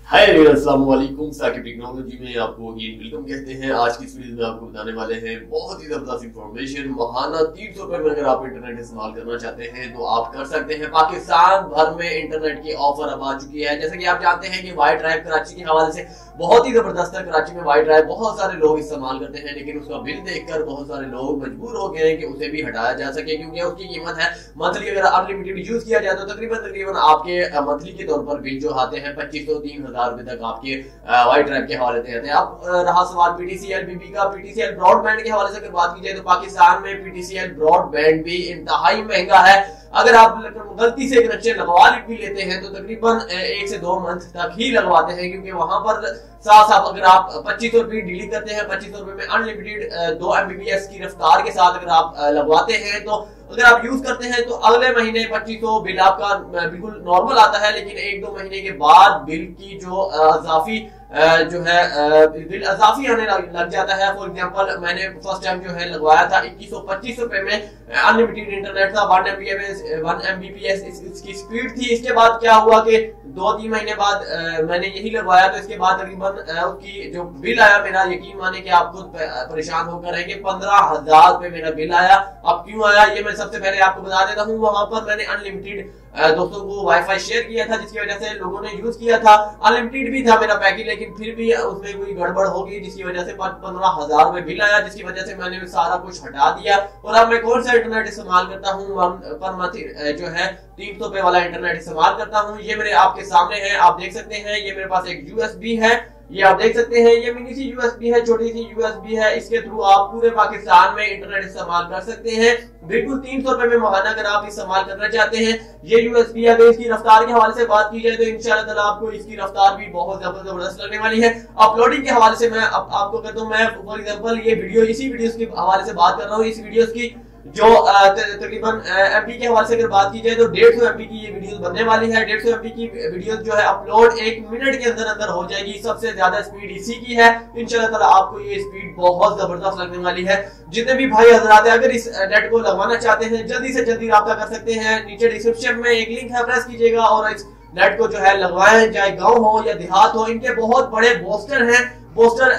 हाय अस्सलाम वालेकुम। साकिब टेक्नोलॉजी में आपको वेलकम कहते हैं। आज की इस वीडियो में आपको बताने वाले हैं बहुत ही जबरदस्त इंफॉर्मेशन। महाना 300 रुपए में अगर आप इंटरनेट इस्तेमाल करना चाहते हैं तो आप कर सकते हैं। पाकिस्तान भर में इंटरनेट की ऑफर अब आ चुकी है। जैसे कि आप जानते हैं कि वाई ड्राइव कराची के हवाले से बहुत ही जबरदस्त है। कराची में वाई ड्राइव बहुत सारे लोग इस्तेमाल करते हैं, लेकिन उसका बिल देखकर बहुत सारे लोग मजबूर हो गए हैं कि उसे भी हटाया जा सके, क्योंकि उसकी कीमत है मंथली। अगर अनलिमिटेड यूज किया जाए तो तकरीबन आपके मंथली के तौर पर बिल जो आते हैं 2500-3000 रुपए तक आपके वाई ड्राइव के हवाले से आते हैं। अब रहा सवाल पीटीसीएल बीबी का। पीटीसीएल ब्रॉडबैंड के हवाले से अगर बात की जाए तो पाकिस्तान में पीटीसीएल ब्रॉडबैंड भी इंतहाई महंगा है। अगर आप गलती से कनेक्शन लगवा भी लेते हैं तो तकरीबन 1 से 2 मंथ तक ही लगवाते हैं, क्योंकि वहां पर साथ साथ अगर आप 2500 रुपये डीलिंग करते हैं, 2500 रुपये में अनलिमिटेड 2 MBPS की रफ्तार के साथ अगर आप लगवाते हैं तो अगर आप यूज करते हैं तो अगले महीने 2500 बिल आपका बिल्कुल नॉर्मल आता है। लेकिन 1-2 महीने के बाद बिल की जो अजाफी जो है बिल अजाफी आने लग जाता है। फॉर एग्जांपल मैंने फर्स्ट टाइम जो है लगवाया था 2125 रुपए में अनलिमिटेड इंटरनेट था, 1 MBPS इसकी स्पीड थी। इसके बाद क्या हुआ कि 2-3 महीने बाद मैंने यही लगवाया, तो इसके बाद तकरीबन उसकी जो बिल आया मेरा, यकीन माने कि आप खुद परेशान होकर रहेंगे, 15,000 रुपए मेरा बिल आया। अब क्यों आया ये मैं सबसे पहले आपको बता देता हूँ। वहां पर मैंने अनलिमिटेड दोस्तों को वाईफाई शेयर किया था, जिसकी वजह से लोगों ने यूज किया था। अनलिमिटेड भी था मेरा पैकेज, लेकिन फिर भी उसमें कोई गड़बड़ हो गई, जिसकी वजह से 15,000 रुपए बिल आया, जिसकी वजह से मैंने सारा कुछ हटा दिया। और अब मैं कौन सा इंटरनेट इस्तेमाल करता हूँ, पर मंथ जो है 300 रुपए वाला इंटरनेट इस्तेमाल करता हूँ। ये मेरे आपके सामने है, आप देख सकते हैं। ये मेरे पास एक यूएसबी है, ये आप देख सकते हैं। ये मिनी सी यूएसबी है, छोटी सी यूएसबी है। इसके थ्रू आप पूरे पाकिस्तान में इंटरनेट इस्तेमाल कर सकते हैं बिल्कुल 300 रुपए में महाना अगर आप इस्तेमाल करना चाहते हैं। ये यूएसबी अगर इसकी रफ्तार के हवाले से बात की जाए तो इंशाल्लाह ताला आपको इसकी रफ्तार भी बहुत जबरदस्त लगने वाली है। अपलोडिंग के हवाले से मैं आपको कहता हूँ, मैं फॉर एग्जांपल ये वीडियो इसी वीडियोस के हवाले से बात कर रहा हूँ। इस वीडियोस की जो तकरीबन एमबी के हवाले से अगर बात की जाए तो 150 MB की ये वीडियोस बनने वाली है। 150 MB की वीडियोस जो है अपलोड 1 मिनट के अंदर अंदर हो जाएगी। सबसे ज्यादा स्पीड इसी की है। इंशाल्लाह ताला आपको ये स्पीड बहुत जबरदस्त लगने वाली है। जितने भी भाई हजरात हैं अगर इस नेट को लगवाना चाहते हैं, जल्दी से जल्दी राब्ता कर सकते हैं। नीचे डिस्क्रिप्शन में एक लिंक है, प्रेस कीजिएगा और इस नेट को जो है लगवाएं, चाहे गाँव हो या देहात हो। इनके बहुत बड़े पोस्टर हैं, पोस्टर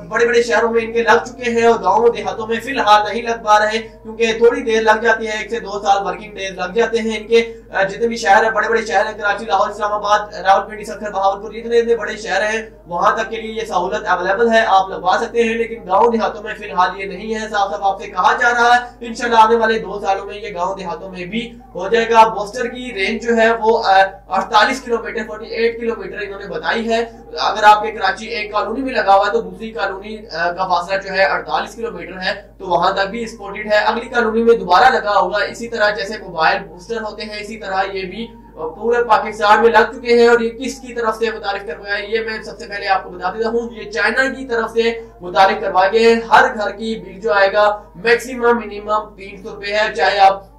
बड़े बड़े शहरों में इनके लग चुके हैं और गांवों देहातों में फिलहाल नहीं लग पा रहे, क्योंकि थोड़ी देर लग जाती है। 1 से 2 साल वर्किंग डेज लग जाते हैं इनके। जितने भी शहर है, बड़े बड़े शहर है, कराची, लाहौर, इस्लामाबाद, रावलपिंडी, सक्खर, बहावलपुर, इतने बड़े शहर हैं, वहां तक के लिए ये सहूलत अवेलेबल है, आप लगवा सकते हैं। लेकिन गाँव देहातों में फिलहाल ये नहीं है। साफ साफ आपसे कहा जा रहा है इंशाल्लाह आने वाले 2 सालों में ये गाँव देहातों में भी हो जाएगा। पोस्टर की रेंज जो है वो 48 किलोमीटर 48 किलोमीटर इन्होंने बताई है। अगर आपके कराची एक कॉलोनी में लगा हुआ है तो दूसरी कॉलोनी का फासला जो है 48 किलोमीटर है, तो वहां तक भी स्पॉटेड है। अगली कॉलोनी में दोबारा लगा होगा। इसी तरह जैसे मोबाइल बूस्टर होते हैं, इसी तरह ये भी पूरे पाकिस्तान में लग चुके हैं। और ये किसकी तरफ से मुतारिफ करवाया है ये मैं सबसे पहले आपको बता देता हूँ। ये चाइना की तरफ से मुतारिफ करवाए गए हैं। हर घर की बिल जो आएगा मैक्सिमम मिनिमम 300 रुपए है। चाहे आप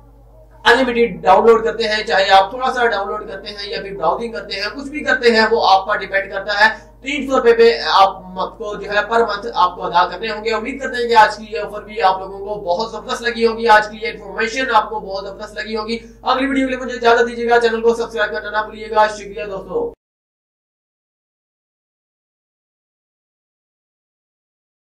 अनलिमिटेड डाउनलोड करते हैं, चाहे आप थोड़ा सा डाउनलोड करते हैं या फिर ब्राउजिंग करते हैं, कुछ भी करते हैं, वो आप पर डिपेंड करता है। 300 रुपए पे आपको जो है पर मंथ आपको अदा करने होंगे। उम्मीद करते हैं कि आज की ये ऑफर भी आप लोगों को बहुत जबरदस्त लगी होगी। आज की ये इन्फॉर्मेशन आपको बहुत जबरदस्त लगी होगी। अगली वीडियो के लिए मुझे इजाजत दीजिएगा। चैनल को सब्सक्राइब करना ना भूलिएगा। शुक्रिया दोस्तों।